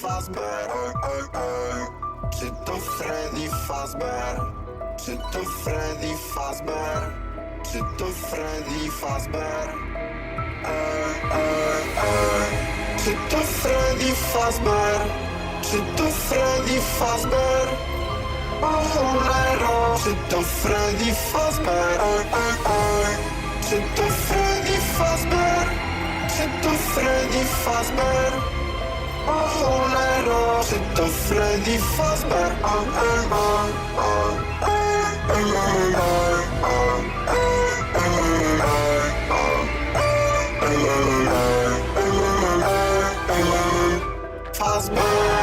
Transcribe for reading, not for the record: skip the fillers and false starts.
Fazbear, czy to Freddy Fazbear? Czy to Freddy Fazbear? Czy to Freddy Fazbear? Czy to Freddy Fazbear? Czy to Freddy Fazbear? O cholero! Czy to Freddy Fazbear? Czy to Freddy Fazbear? Czy to Freddy Fazbear? O cholero! Czy to Freddy Fazbear? Fazbear.